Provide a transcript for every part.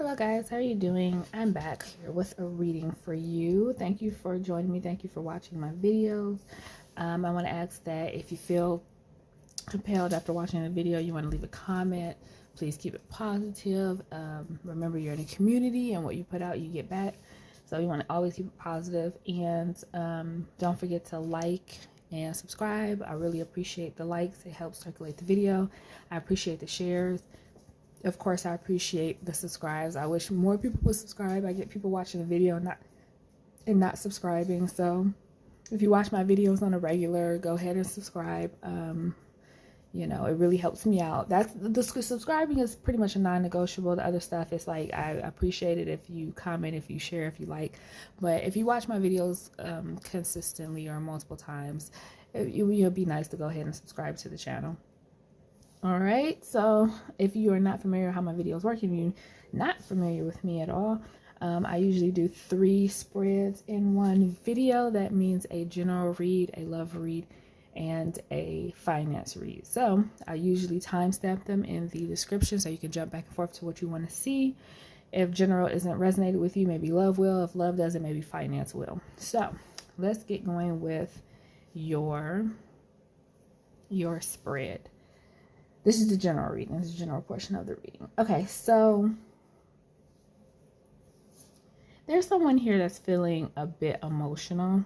Hello guys, how are you doing? I'm back here with a reading for you. Thank you for joining me. Thank you for watching my videos. I want to ask that if you feel compelled after watching the video, you want to leave a comment, please keep it positive. Remember, you're in a community and what you put out, you get back. So you want to always keep it positive. And don't forget to like and subscribe. I really appreciate the likes. It helps circulate the video. I appreciate the shares. Of course, I appreciate the subscribes. I wish more people would subscribe. I get people watching the video and not subscribing. So if you watch my videos on a regular, go ahead and subscribe. You know, it really helps me out. That's the subscribing is pretty much a non-negotiable. The other stuff is like, I appreciate it if you comment, if you share, if you like. But if you watch my videos consistently or multiple times, it'll be nice to go ahead and subscribe to the channel. All right, so if you are not familiar with how my videos work, if you're not familiar with me at all, I usually do 3 spreads in one video. That means a general read, a love read, and a finance read. So I usually timestamp them in the description so you can jump back and forth to what you want to see. If general isn't resonated with you, maybe love will. If love doesn't, maybe finance will. So let's get going with your spread. This is the general reading. This is the general portion of the reading. Okay, so there's someone here that's feeling a bit emotional.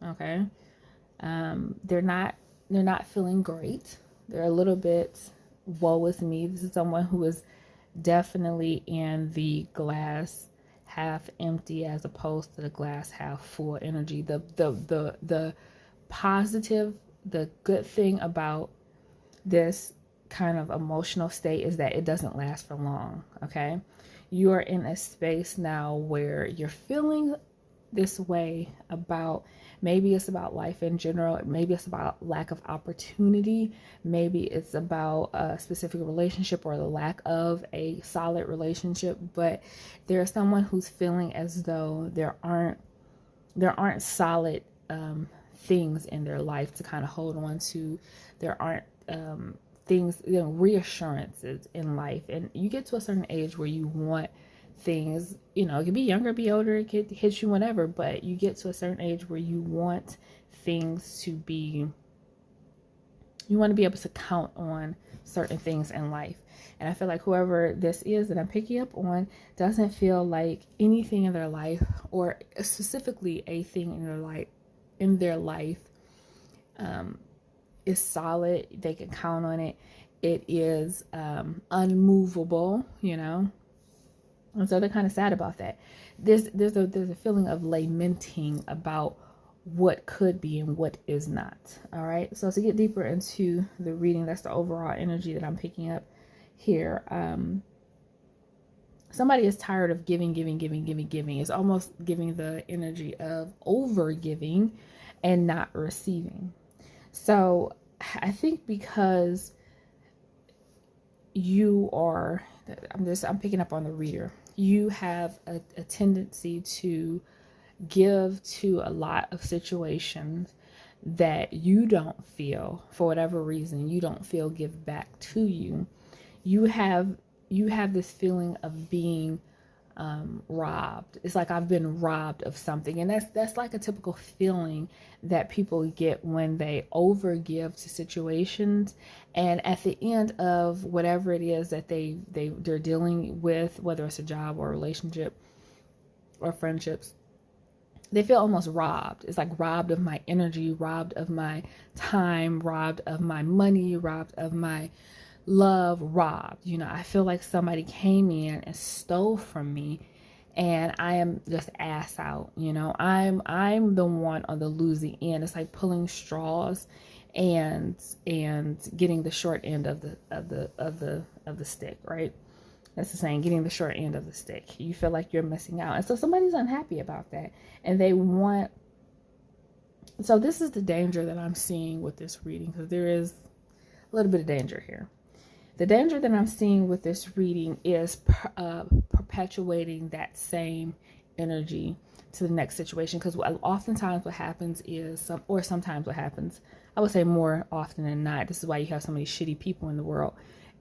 Okay, they're not feeling great. They're a little bit woe is me. This is someone who is definitely in the glass half empty as opposed to the glass half full energy. The positive, the good thing about this kind of emotional state is that it doesn't last for long. Okay, you are in a space now where you're feeling this way about, maybe it's about life in general, maybe it's about lack of opportunity, maybe it's about a specific relationship or the lack of a solid relationship, but there's someone who's feeling as though there aren't solid things in their life to kind of hold on to. There aren't things, reassurances in life. And you get to a certain age where you want things, it could be younger, be older, it could hit you whenever, but you get to a certain age where you want things to be, you want to be able to count on certain things in life. And I feel like whoever this is that I'm picking up on doesn't feel like anything in their life, or specifically a thing in their life is solid. They can count on it. It is unmovable, and so they're kind of sad about that. There's a feeling of lamenting about what could be and what is not. All right, so to get deeper into the reading, that's the overall energy that I'm picking up here. Somebody is tired of giving. It's almost giving the energy of over giving and not receiving. So I think because I'm picking up on the reader, you have a tendency to give to a lot of situations that you don't feel, for whatever reason, you don't feel give back to you. You have this feeling of being robbed. It's like I've been robbed of something, and that's like a typical feeling that people get when they overgive to situations, and at the end of whatever it is that they're dealing with, whether it's a job or a relationship or friendships, they feel almost robbed. It's like robbed of my energy, robbed of my time, robbed of my money, robbed of my love, robbed. I feel like somebody came in and stole from me, and I am just ass out. I'm the one on the losing end. It's like pulling straws and getting the short end of the stick, right? That's the saying, getting the short end of the stick. You feel like you're missing out, and so somebody's unhappy about that, and they want. So this is the danger that I'm seeing with this reading, because there is a little bit of danger here. The danger that I'm seeing with this reading is perpetuating that same energy to the next situation. Because oftentimes what happens is, sometimes what happens, I would say more often than not, this is why you have so many shitty people in the world,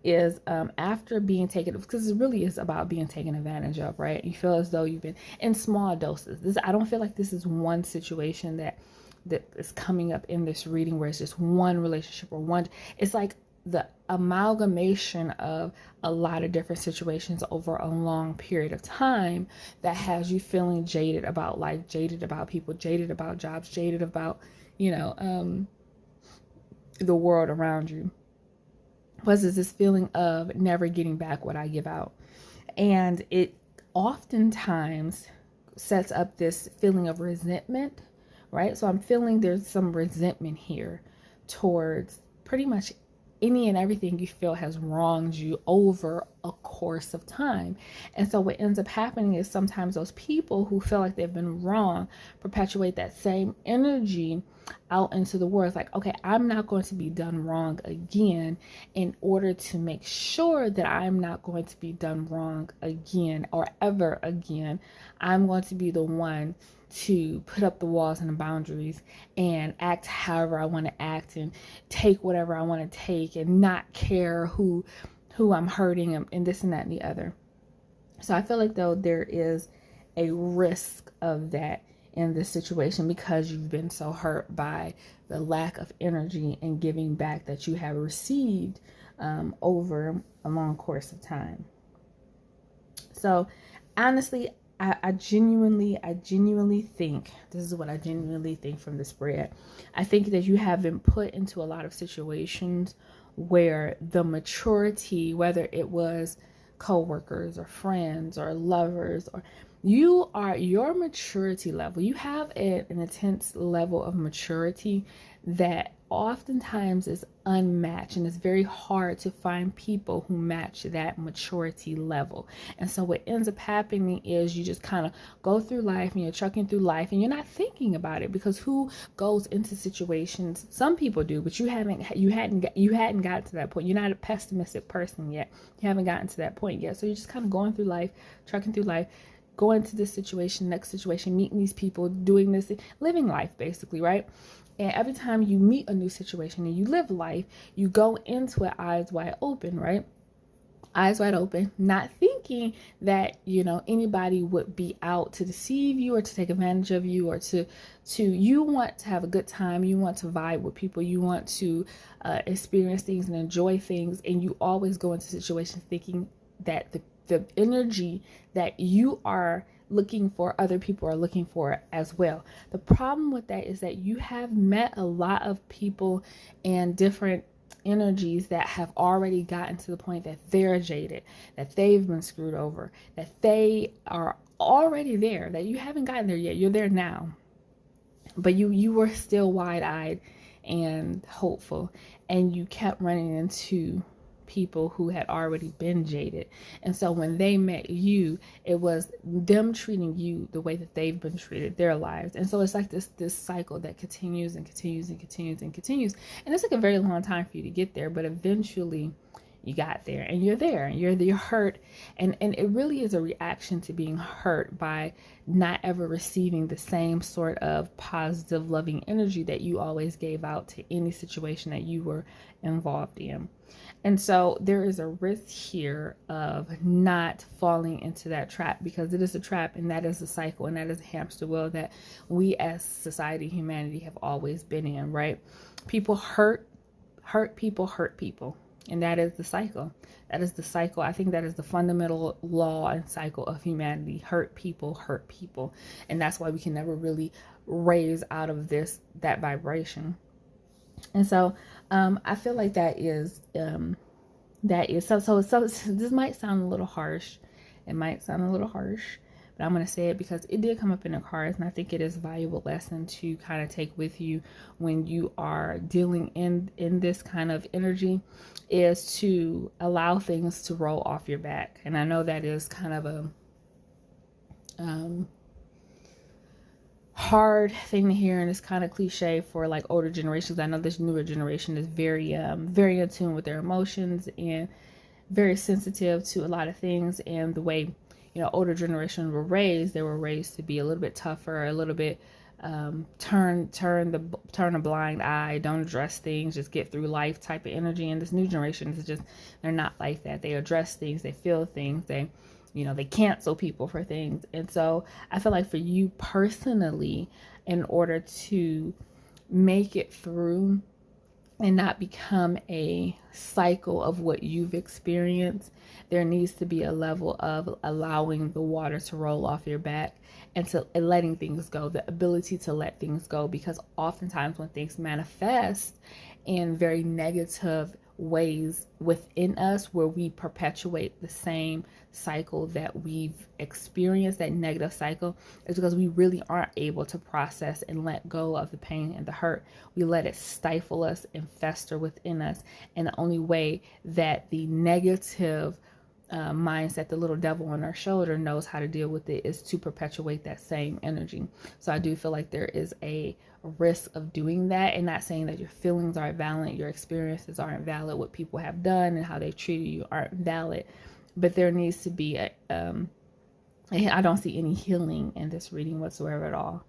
is after being taken, because it really is about being taken advantage of, right? You feel as though you've been in small doses. I don't feel like this is one situation that is coming up in this reading where it's just one relationship or one. It's like the amalgamation of a lot of different situations over a long period of time that has you feeling jaded about life, jaded about people, jaded about jobs, jaded about, the world around you. Was this feeling of never getting back what I give out. And it oftentimes sets up this feeling of resentment, right? So I'm feeling there's some resentment here towards pretty much any and everything you feel has wronged you over a course of time. And so what ends up happening is sometimes those people who feel like they've been wrong perpetuate that same energy out into the world. It's like, okay, I'm not going to be done wrong again in order to make sure that I'm not going to be done wrong again or ever again. I'm going to be the one to put up the walls and the boundaries and act however I want to act and take whatever I want to take and not care who I'm hurting and this and that and the other. So I feel like though there is a risk of that in this situation because you've been so hurt by the lack of energy and giving back that you have received over a long course of time. So honestly, I genuinely think, this is what I genuinely think from the spread. I think that you have been put into a lot of situations where the maturity, whether it was coworkers or friends or lovers, or your maturity level, you have an intense level of maturity that oftentimes is unmatched, and it's very hard to find people who match that maturity level. And so what ends up happening is you just kind of go through life and you're trucking through life and you're not thinking about it, because who goes into situations? Some people do, but you hadn't gotten to that point. You're not a pessimistic person yet. You haven't gotten to that point yet. So you're just kind of going through life, trucking through life, going to this situation, next situation, meeting these people, doing this, living life basically, right? And every time you meet a new situation and you live life, you go into it eyes wide open, right? Eyes wide open, not thinking that, anybody would be out to deceive you or to take advantage of you, or to you want to have a good time. You want to vibe with people. You want to experience things and enjoy things. And you always go into situations thinking that the energy that you are looking for, other people are looking for as well. The problem with that is that you have met a lot of people and different energies that have already gotten to the point that they're jaded, that they've been screwed over, that they are already there, that you haven't gotten there yet. You're there now, but you were still wide-eyed and hopeful, and you kept running into people who had already been jaded. And so when they met you, it was them treating you the way that they've been treated their lives. And so it's like this cycle that continues and continues and continues and continues. And it's like a very long time for you to get there, but eventually you got there and you're there and you're hurt. And it really is a reaction to being hurt by not ever receiving the same sort of positive, loving energy that you always gave out to any situation that you were involved in. And so there is a risk here of not falling into that trap, because it is a trap, and that is a cycle, and that is a hamster wheel that we as society, humanity, have always been in, right? People hurt people. And that is the cycle. That is the cycle. I think that is the fundamental law and cycle of humanity. Hurt people. And that's why we can never really raise out of that vibration. And so I feel like that is so this might sound a little harsh. It might sound a little harsh, but I'm going to say it because it did come up in the cards, and I think it is a valuable lesson to kind of take with you when you are dealing in this kind of energy, is to allow things to roll off your back. And I know that is kind of a hard thing to hear, and it's kind of cliche for like older generations. I know this newer generation is very in tune with their emotions and very sensitive to a lot of things. And the way older generations were raised, they were raised to be a little bit tougher, a little bit turn a blind eye, don't address things, just get through life type of energy. And this new generation is just, they're not like that. They address things, they feel things, they cancel people for things. And so I feel like for you personally, in order to make it through and not become a cycle of what you've experienced, there needs to be a level of allowing the water to roll off your back and letting things go, the ability to let things go. Because oftentimes when things manifest in very negative ways within us, where we perpetuate the same cycle that we've experienced, that negative cycle, is because we really aren't able to process and let go of the pain and the hurt. We let it stifle us and fester within us. And the only way that the negative mindset, the little devil on our shoulder, knows how to deal with it is to perpetuate that same energy. So I do feel like there is a risk of doing that, and not saying that your feelings aren't valid, your experiences aren't valid, what people have done and how they treated you aren't valid, but there needs to be I don't see any healing in this reading whatsoever at all.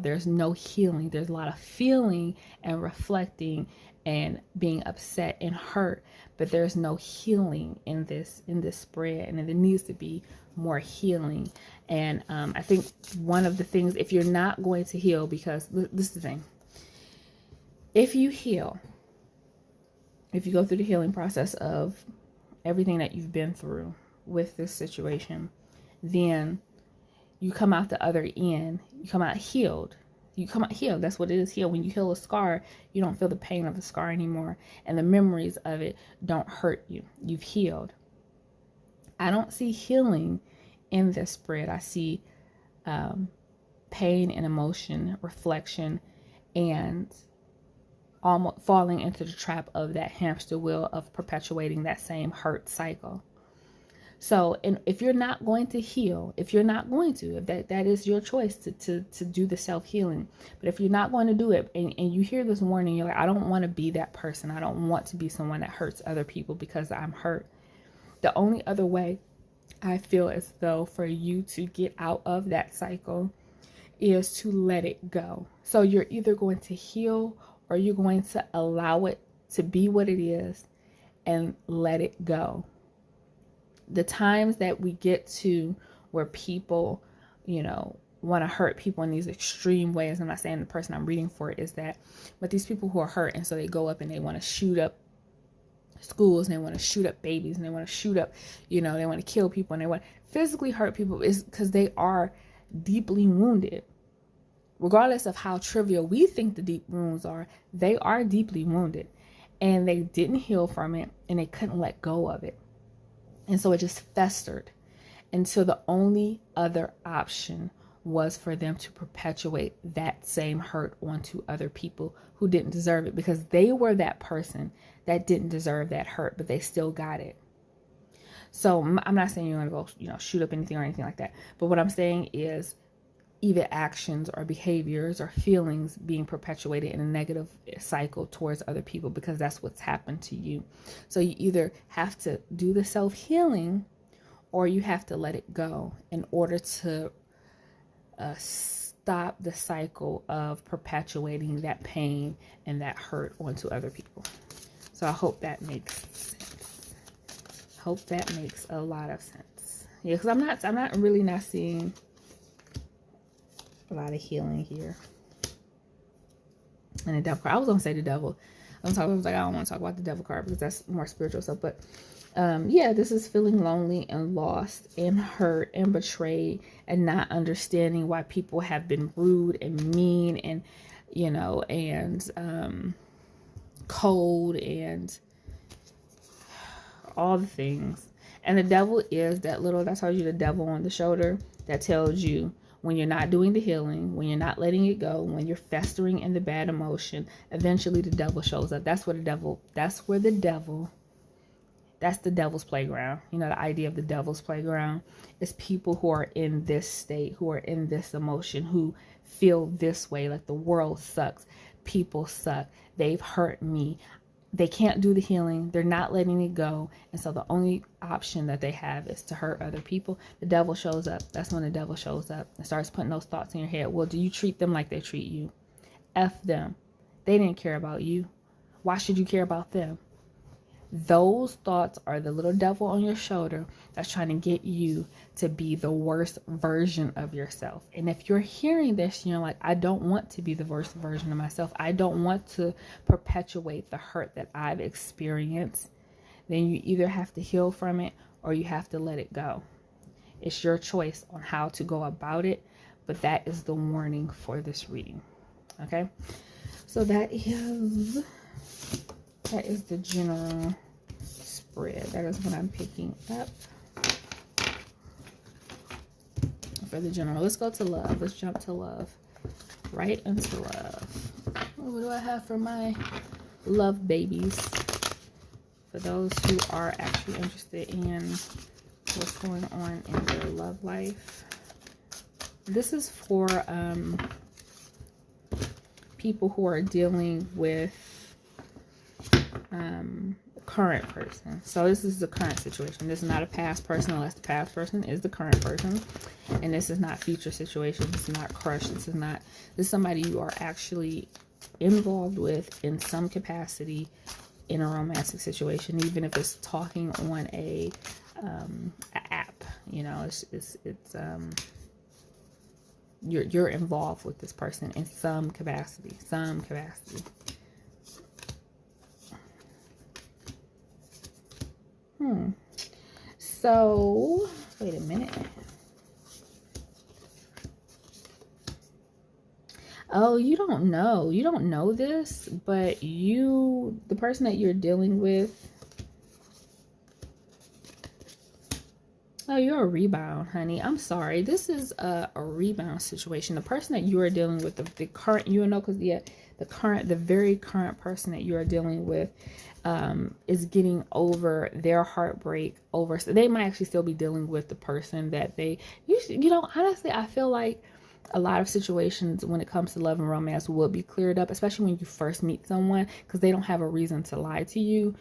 There's no healing. There's a lot of feeling and reflecting and being upset and hurt, but there's no healing in this spread, and there needs to be more healing. And I think one of the things, if you're not going to heal, because this is the thing, if you heal, if you go through the healing process of everything that you've been through with this situation, then you come out the other end, you come out healed. That's what it is, healed. When you heal a scar, you don't feel the pain of the scar anymore, and the memories of it don't hurt you. You've healed. I don't see healing in this spread. I see pain and emotion, reflection, and almost falling into the trap of that hamster wheel of perpetuating that same hurt cycle. So, and if you're not going to heal, if that is your choice to do the self-healing, but if you're not going to do it, and you hear this warning, you're like, I don't want to be that person. I don't want to be someone that hurts other people because I'm hurt. The only other way I feel as though for you to get out of that cycle is to let it go. So you're either going to heal, or you're going to allow it to be what it is and let it go. The times that we get to where people, want to hurt people in these extreme ways, I'm not saying the person I'm reading for is that, but these people who are hurt, and so they go up and they want to shoot up schools, and they want to shoot up babies, and they want to shoot up, they want to kill people, and they want to physically hurt people, is because they are deeply wounded. Regardless of how trivial we think the deep wounds are, they are deeply wounded, and they didn't heal from it, and they couldn't let go of it. And so it just festered until the only other option was for them to perpetuate that same hurt onto other people who didn't deserve it, because they were that person that didn't deserve that hurt, but they still got it. So I'm not saying you're going to go, shoot up anything or anything like that. But what I'm saying is either actions or behaviors or feelings being perpetuated in a negative cycle towards other people, because that's what's happened to you. So you either have to do the self-healing, or you have to let it go in order to stop the cycle of perpetuating that pain and that hurt onto other people. So I hope that makes sense. Hope that makes a lot of sense. Yeah, because I'm not really seeing a lot of healing here. And the devil card, I was gonna say the devil. I was like, I don't want to talk about the devil card because that's more spiritual stuff. But yeah, this is feeling lonely and lost and hurt and betrayed, and not understanding why people have been rude and mean and cold and all the things. And the devil is that told you, the devil on the shoulder that tells you when you're not doing the healing, when you're not letting it go, when you're festering in the bad emotion, eventually the devil shows up. That's the devil's playground. The idea of the devil's playground is people who are in this state, who are in this emotion, who feel this way, like the world sucks, people suck, they've hurt me, they can't do the healing. They're not letting it go. And so the only option that they have is to hurt other people. The devil shows up. That's when the devil shows up and starts putting those thoughts in your head. Well, do you treat them like they treat you? F them. They didn't care about you. Why should you care about them? Those thoughts are the little devil on your shoulder that's trying to get you to be the worst version of yourself. And if you're hearing this, you're like, I don't want to be the worst version of myself. I don't want to perpetuate the hurt that I've experienced. Then you either have to heal from it or you have to let it go. It's your choice on how to go about it. But that is the warning for this reading. Okay. So that is the general spread. That is what I'm picking up for the general. Let's go to love. Let's jump to love. Right into love. What do I have for my love babies? For those who are actually interested in what's going on in their love life. This is for people who are dealing with current person. So this is the current situation. This is not a past person unless the past person is the current person. And this is not future situation. This is not crush. This is somebody you are actually involved with in some capacity in a romantic situation, even if it's talking on a app. You know, you're involved with this person in some capacity. So, wait a minute. Oh, you don't know this, but the person that you're dealing with, oh, you're a rebound, honey. I'm sorry. This is a rebound situation. The person that you are dealing with, the current, because the very current person that you are dealing with is getting over their heartbreak over. So they might actually still be dealing with the person that honestly, I feel like a lot of situations when it comes to love and romance will be cleared up, especially when you first meet someone, because they don't have a reason to lie to you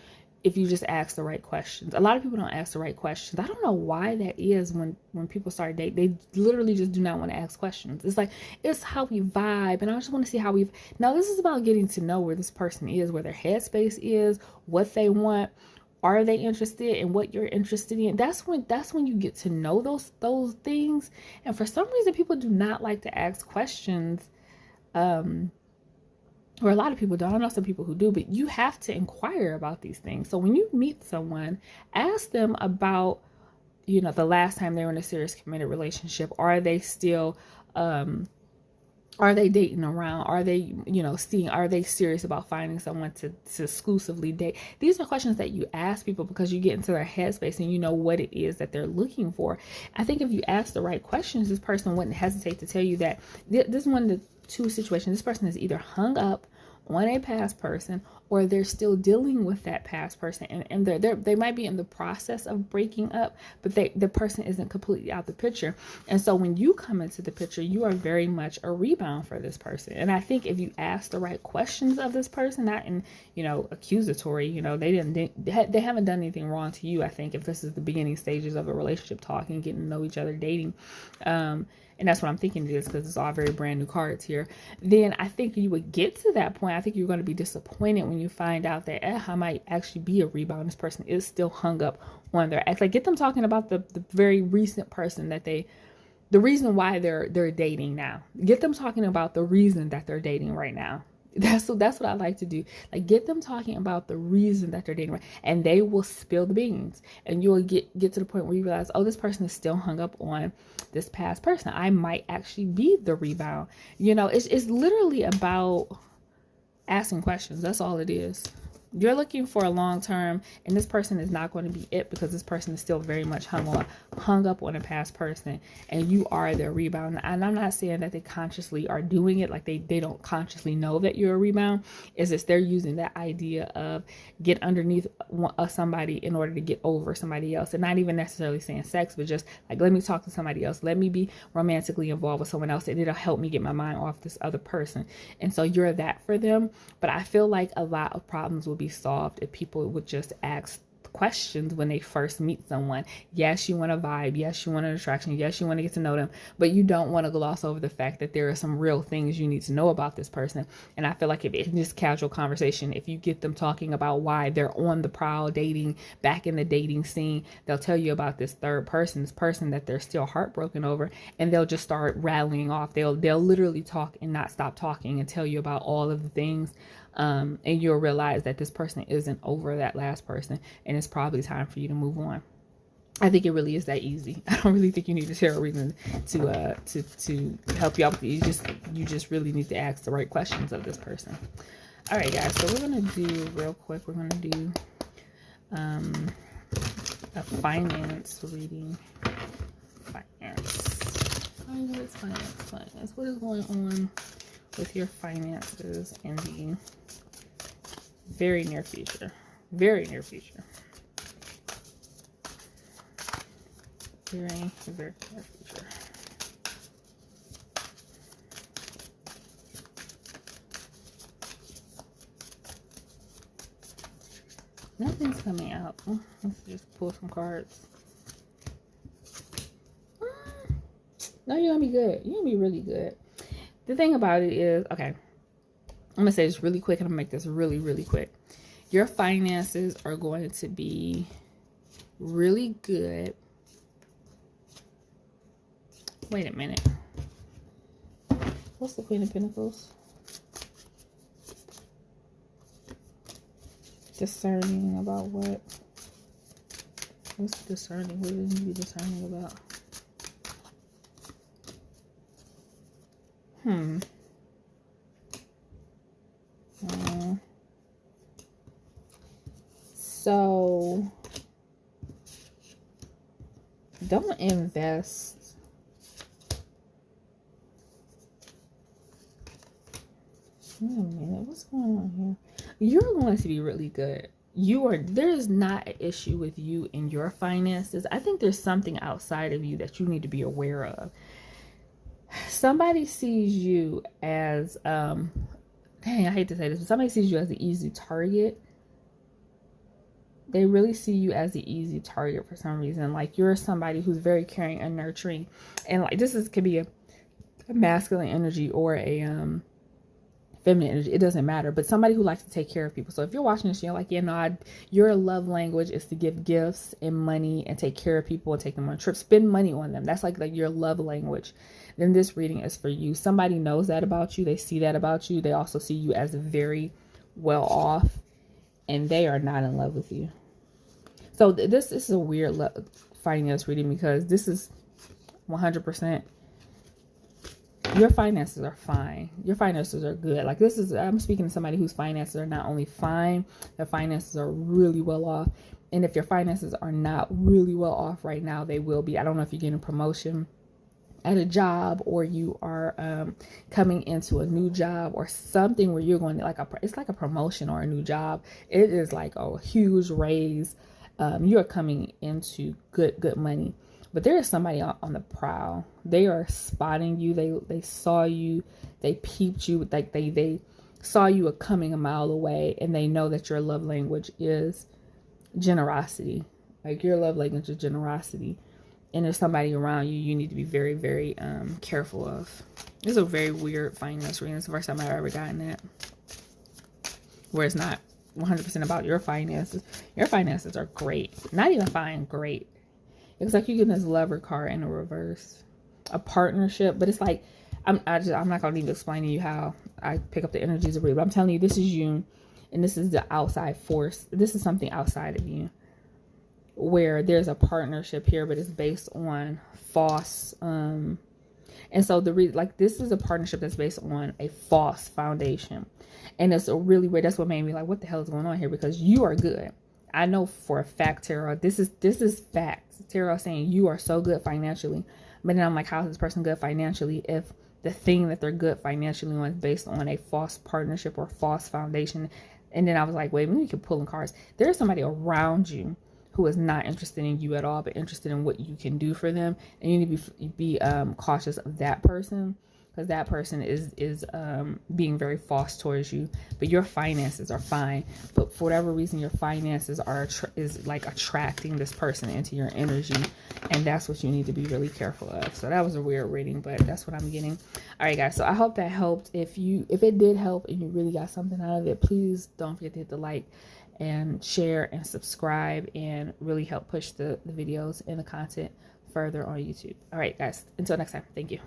if you just ask the right questions. A lot of people don't ask the right questions. I don't know why that is. When people start dating, they literally just do not want to ask questions. It's like, it's how we vibe, and I just want to see how now this is about getting to know where this person is, where their headspace is, what they want. Are they interested in what you're interested in? That's when you get to know those things. And for some reason, people do not like to ask questions. Or a lot of people don't. I know some people who do, but you have to inquire about these things. So when you meet someone, ask them about, the last time they were in a serious committed relationship. Are they still, are they dating around? Are they, are they serious about finding someone to exclusively date? These are questions that you ask people because you get into their headspace and you know what it is that they're looking for. I think if you ask the right questions, this person wouldn't hesitate to tell you that this is one of the two situations. This person is either hung up on a past person or they're still dealing with that past person, and they might be in the process of breaking up, but the person isn't completely out the picture. And so when you come into the picture, you are very much a rebound for this person. And I think if you ask the right questions of this person, not in accusatory, they haven't done anything wrong to you. I think if this is the beginning stages of a relationship, talking, getting to know each other, dating, and that's what I'm thinking it is, because it's all very brand new cards here, then I think you would get to that point. I think you're going to be disappointed when you find out that I might actually be a rebound. This person is still hung up on their ex. Like, get them talking about the very recent person the reason why they're dating now. Get them talking about the reason that they're dating right now. That's what I like to do. Like, get them talking about the reason that they're dating, and they will spill the beans, and you'll get to the point where you realize, oh, this person is still hung up on this past person. I might actually be the rebound. It's literally about asking questions. That's all it is. You're looking for a long term, and this person is not going to be it, because this person is still very much hung up on a past person, and you are their rebound. And I'm not saying that they consciously are doing it, like they don't consciously know that you're a rebound. It's just they're using that idea of get underneath somebody in order to get over somebody else, and not even necessarily saying sex, but just like, let me talk to somebody else, let me be romantically involved with someone else, and it'll help me get my mind off this other person. And so you're that for them. But I feel like a lot of problems will be be solved if people would just ask questions when they first meet someone. Yes, you want a vibe. Yes, you want an attraction. Yes, you want to get to know them, but you don't want to gloss over the fact that there are some real things you need to know about this person. And I feel like if in this casual conversation, if you get them talking about why they're on the prowl, dating, back in the dating scene, they'll tell you about this third person, this person that they're still heartbroken over, and they'll just start rattling off. They'll literally talk and not stop talking and tell you about all of the things. And you'll realize that this person isn't over that last person, and it's probably time for you to move on. I think it really is that easy. I don't really think you need a tarot reading to help you out with it. You just really need to ask the right questions of this person. All right, guys. So we're gonna do real quick. We're gonna do a finance reading. Finance. What is going on with your finances in the very near future? Very near future. Very near future. Nothing's coming out. Let's just pull some cards. No, you're gonna be good. You're gonna be really good. The thing about it is, okay, I'm gonna say this really quick, and I'm gonna make this really, really quick. Your finances are going to be really good. Wait a minute. What's the Queen of Pentacles? Discerning about what? What's discerning? What do you need to be discerning about? So don't invest. Wait a minute, what's going on here? You're going to be really good. There's not an issue with you in your finances. I think there's something outside of you that you need to be aware of. Somebody sees you as dang, I hate to say this, but somebody sees you as an easy target. They really see you as the easy target for some reason. Like, you're somebody who's very caring and nurturing, and like could be a masculine energy or a feminine energy. It doesn't matter, but somebody who likes to take care of people. So if you're watching this, you're like, your love language is to give gifts and money and take care of people and take them on trips, spend money on them. That's like your love language. Then this reading is for you. Somebody knows that about you. They see that about you. They also see you as very well off, and they are not in love with you. So this is a weird finance reading, because this is 100%. Your finances are fine. Your finances are good. Like, I'm speaking to somebody whose finances are not only fine, their finances are really well off. And if your finances are not really well off right now, they will be. I don't know if you're getting a promotion at a job, or you are coming into a new job, or something where you're going to it's like a promotion or a new job. It is like a huge raise. You're coming into good money. But there is somebody on the prowl. They are spotting you. They saw you. They peeped you. Like they saw you coming a mile away, and they know that your love language is generosity. Like, your love language is generosity. And there's somebody around you need to be very, very careful of. This is a very weird finance reading. It's the first time I've ever gotten that, where it's not 100% about your finances. Your finances are great. Not even fine, great. It's like you get this Lover card in a reverse. A partnership, but it's like, I'm not going to even explain to you how I pick up the energies of read, but I'm telling you, this is you, and this is the outside force. This is something outside of you, where there's a partnership here, but it's based on false, and so this is a partnership that's based on a false foundation. And it's a really weird. That's what made me like, what the hell is going on here? Because you are good. I know for a fact, Tarot, this is facts. Tarot saying you are so good financially. But then I'm like, how is this person good financially if the thing that they're good financially on is based on a false partnership or false foundation? And then I was like, wait, we keep pulling cards. There's somebody around you who is not interested in you at all, but interested in what you can do for them. And you need to be cautious of that person. because that person is being very false towards you. But your finances are fine, but for whatever reason your finances are is like attracting this person into your energy, and that's what you need to be really careful of. So that was a weird reading, but that's what I'm getting. All right, guys, so I hope that helped. If it did help and you really got something out of it, please don't forget to hit the like and share and subscribe, and really help push the videos and the content further on YouTube. All right, guys, until next time, thank you.